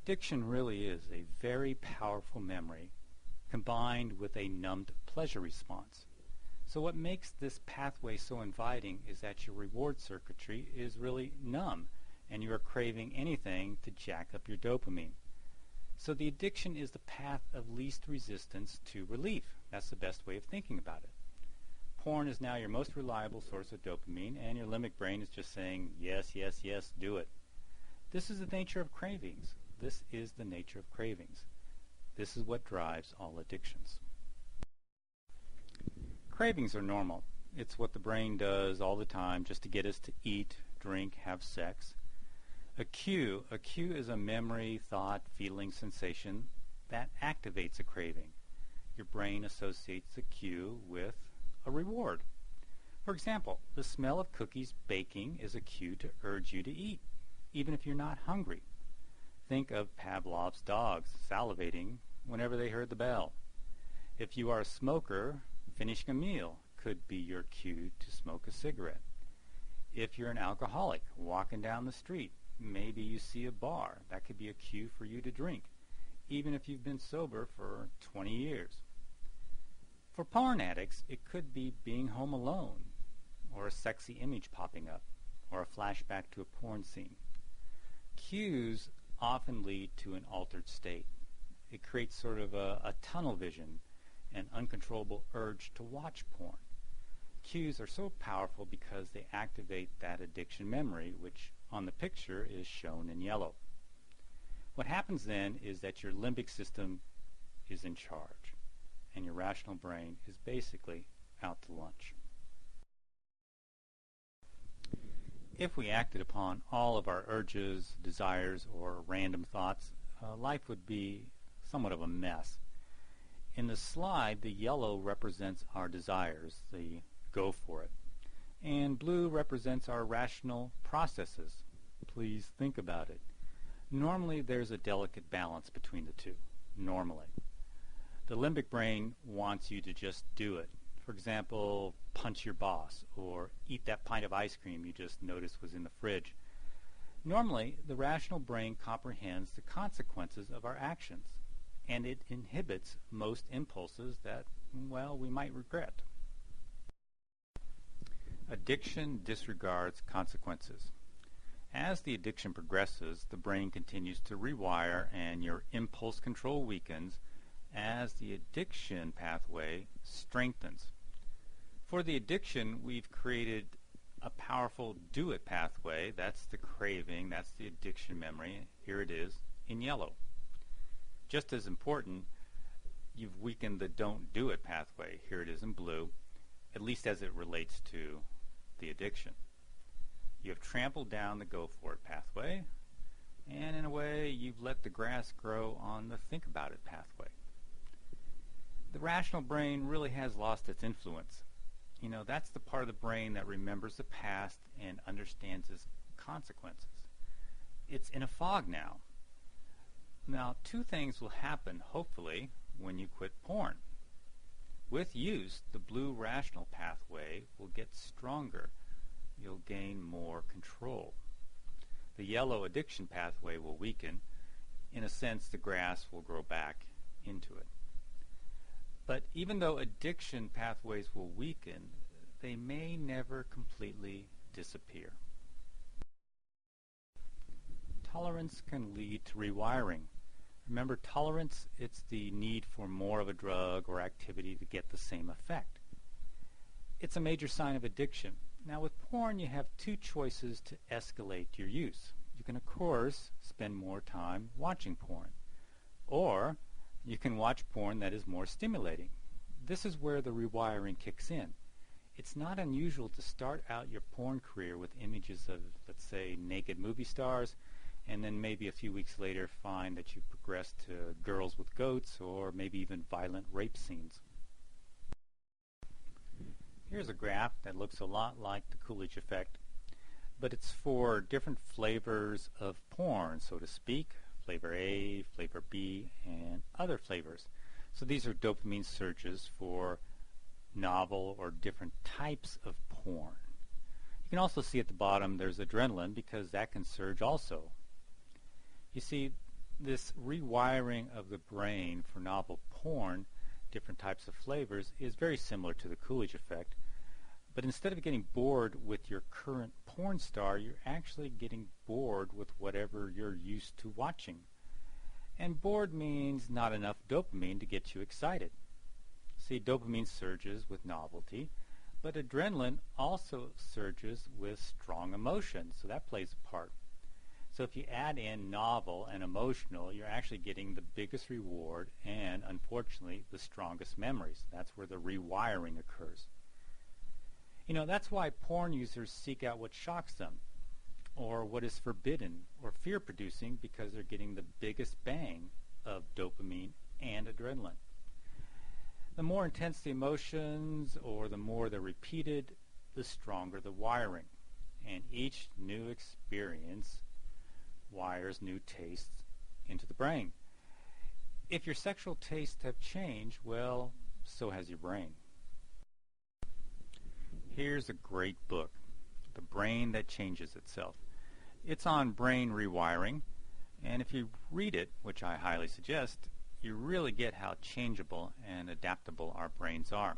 Addiction really is a very powerful memory combined with a numbed pleasure response. So what makes this pathway so inviting is that your reward circuitry is really numb and you are craving anything to jack up your dopamine. So the addiction is the path of least resistance to relief. That's the best way of thinking about it. Porn is now your most reliable source of dopamine, and your limbic brain is just saying, yes, yes, yes, do it. This is the nature of cravings. This is the nature of cravings. This is what drives all addictions. Cravings are normal. It's what the brain does all the time just to get us to eat, drink, have sex. A cue is a memory, thought, feeling, sensation that activates a craving. Your brain associates the cue with a reward. For example, the smell of cookies baking is a cue to urge you to eat, even if you're not hungry. Think of Pavlov's dogs salivating whenever they heard the bell. If you are a smoker, finishing a meal could be your cue to smoke a cigarette. If you're an alcoholic walking down the street, maybe you see a bar. That could be a cue for you to drink, even if you've been sober for 20 years. For porn addicts, it could be being home alone, or a sexy image popping up, or a flashback to a porn scene. Cues often lead to an altered state. It creates sort of a tunnel vision, an uncontrollable urge to watch porn. Cues are so powerful because they activate that addiction memory, which on the picture is shown in yellow. What happens then is that your limbic system is in charge, and your rational brain is basically out to lunch. If we acted upon all of our urges, desires, or random thoughts, life would be somewhat of a mess. In the slide, the yellow represents our desires, the go for it, and blue represents our rational processes. Please think about it. Normally, there's a delicate balance between the two. Normally. The limbic brain wants you to just do it. For example, punch your boss, or eat that pint of ice cream you just noticed was in the fridge. Normally, the rational brain comprehends the consequences of our actions, and it inhibits most impulses that, well, we might regret. Addiction disregards consequences. As the addiction progresses, the brain continues to rewire and your impulse control weakens as the addiction pathway strengthens. For the addiction, we've created a powerful do-it pathway. That's the craving, that's the addiction memory. Here it is in yellow. Just as important, you've weakened the don't do it pathway. Here it is in blue, at least as it relates to the addiction. You have trampled down the go for it pathway, and in a way you've let the grass grow on the think about it pathway. The rational brain really has lost its influence. You know, that's the part of the brain that remembers the past and understands its consequences. It's in a fog now. Now, two things will happen, hopefully, when you quit porn. With use, the blue rational pathway will get stronger. You'll gain more control. The yellow addiction pathway will weaken. In a sense, the grass will grow back into it. But even though addiction pathways will weaken, they may never completely disappear. Tolerance can lead to rewiring. Remember, tolerance, it's the need for more of a drug or activity to get the same effect. It's a major sign of addiction. Now with porn, you have two choices to escalate your use. You can, of course, spend more time watching porn. Or you can watch porn that is more stimulating. This is where the rewiring kicks in. It's not unusual to start out your porn career with images of, let's say, naked movie stars, and then maybe a few weeks later find that you've progressed to girls with goats or maybe even violent rape scenes. Here's a graph that looks a lot like the Coolidge effect, but it's for different flavors of porn, so to speak. Flavor A, flavor B, and other flavors. So these are dopamine surges for novel or different types of porn. You can also see at the bottom there's adrenaline because that can surge also. You see, This rewiring of the brain for novel porn, different types of flavors, is very similar to the Coolidge effect. But instead of getting bored with your current porn star, you're actually getting bored with whatever you're used to watching. And bored means not enough dopamine to get you excited. See, dopamine surges with novelty, but adrenaline also surges with strong emotion, so that plays a part. So if you add in novel and emotional, you're actually getting the biggest reward and, unfortunately, the strongest memories. That's where the rewiring occurs. You know, that's why porn users seek out what shocks them, or what is forbidden or fear-producing, because they're getting the biggest bang of dopamine and adrenaline. The more intense the emotions, or the more they're repeated, the stronger the wiring. And each new experience wires new tastes into the brain. If your sexual tastes have changed, well, so has your brain. Here's a great book, The Brain That Changes Itself. It's on brain rewiring, and if you read it, which I highly suggest, you really get how changeable and adaptable our brains are.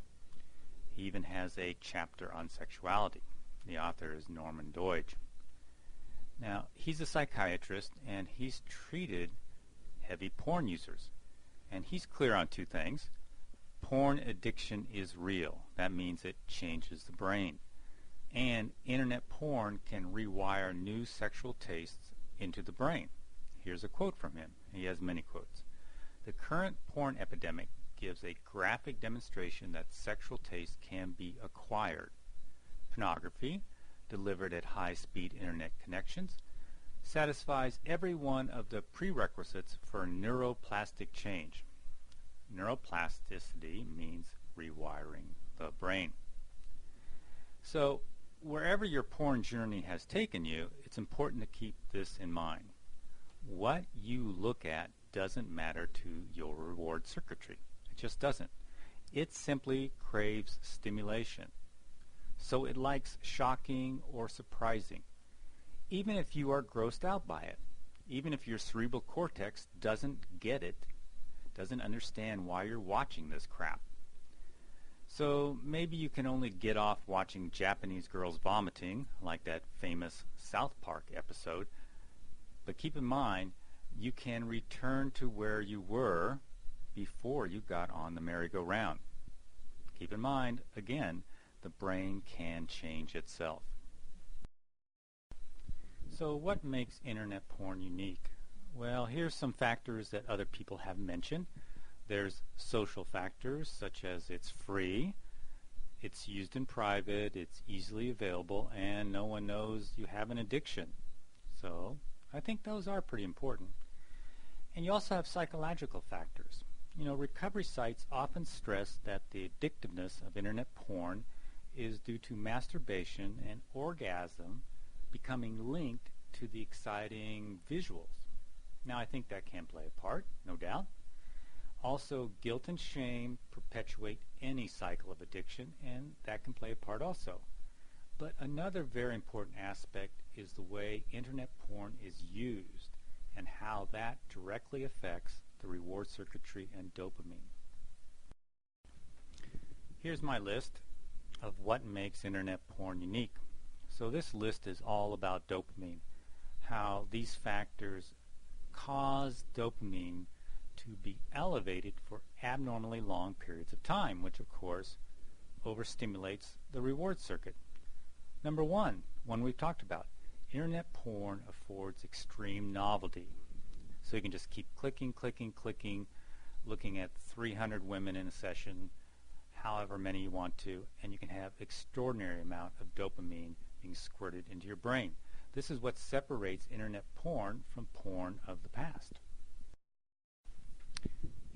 He even has a chapter on sexuality. The author is Norman Doidge. Now, he's a psychiatrist, and he's treated heavy porn users. And he's clear on two things. Porn addiction is real. That means it changes the brain. And internet porn can rewire new sexual tastes into the brain. Here's a quote from him. He has many quotes. The current porn epidemic gives a graphic demonstration that sexual taste can be acquired. Pornography, delivered at high-speed internet connections, satisfies every one of the prerequisites for neuroplastic change. Neuroplasticity means rewiring the brain. So, wherever your porn journey has taken you, it's important to keep this in mind. What you look at doesn't matter to your reward circuitry. It just doesn't. It simply craves stimulation. So it likes shocking or surprising, even if you are grossed out by it, even if your cerebral cortex doesn't get it, doesn't understand why you're watching this crap. So maybe you can only get off watching Japanese girls vomiting, like that famous South Park episode, but keep in mind, you can return to where you were before you got on the merry-go-round. Keep in mind, again, the brain can change itself. So what makes internet porn unique? Well, here's some factors that other people have mentioned. There's social factors, such as it's free, it's used in private, it's easily available, and no one knows you have an addiction. So I think those are pretty important. And you also have psychological factors. You know, recovery sites often stress that the addictiveness of internet porn is due to masturbation and orgasm becoming linked to the exciting visuals. Now, I think that can play a part, no doubt. Also, guilt and shame perpetuate any cycle of addiction, and that can play a part also. But another very important aspect is the way internet porn is used and how that directly affects the reward circuitry and dopamine. Here's my list of what makes internet porn unique. So this list is all about dopamine, how these factors cause dopamine to be elevated for abnormally long periods of time, which of course overstimulates the reward circuit. Number one we've talked about, internet porn affords extreme novelty. So you can just keep clicking, looking at 300 women in a session, however many you want to, and you can have extraordinary amount of dopamine being squirted into your brain. This is what separates internet porn from porn of the past.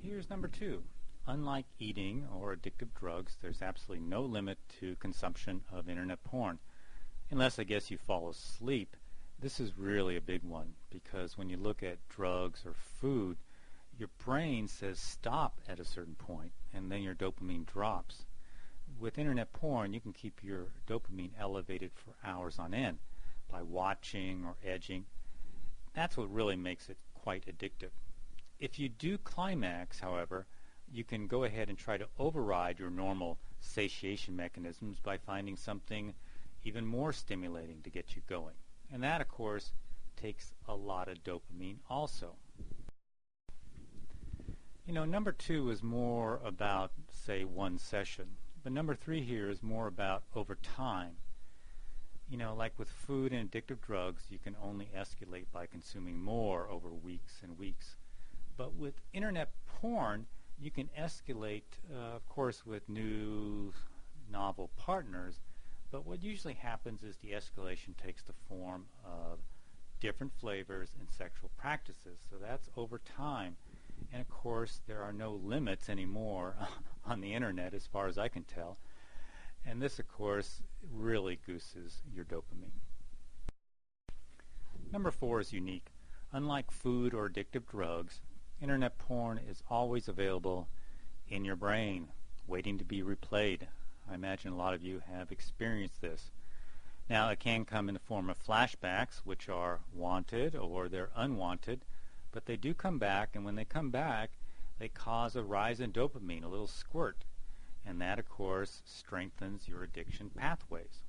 Here's number two. Unlike eating or addictive drugs, there's absolutely no limit to consumption of internet porn. Unless, I guess, you fall asleep. This is really a big one, because when you look at drugs or food, your brain says stop at a certain point, and then your dopamine drops. With internet porn, you can keep your dopamine elevated for hours on end by watching or edging. That's what really makes it quite quite addictive. If you do climax, however, you can go ahead and try to override your normal satiation mechanisms by finding something even more stimulating to get you going. And that, of course, takes a lot of dopamine also. Number 2 is more about, say, one session. But number 3 here is more about over time. Like with food and addictive drugs, you can only escalate by consuming more over weeks and weeks. But with internet porn, you can escalate, of course, with new novel partners, but what usually happens is the escalation takes the form of different flavors and sexual practices. So that's over time. And of course, there are no limits anymore on the internet as far as I can tell. And this, of course, really gooses your dopamine. Number 4 is unique. Unlike food or addictive drugs, internet porn is always available in your brain, waiting to be replayed. I imagine a lot of you have experienced this. Now, it can come in the form of flashbacks, which are wanted or they're unwanted, but they do come back, and when they come back, they cause a rise in dopamine, a little squirt, and that, of course, strengthens your addiction pathways.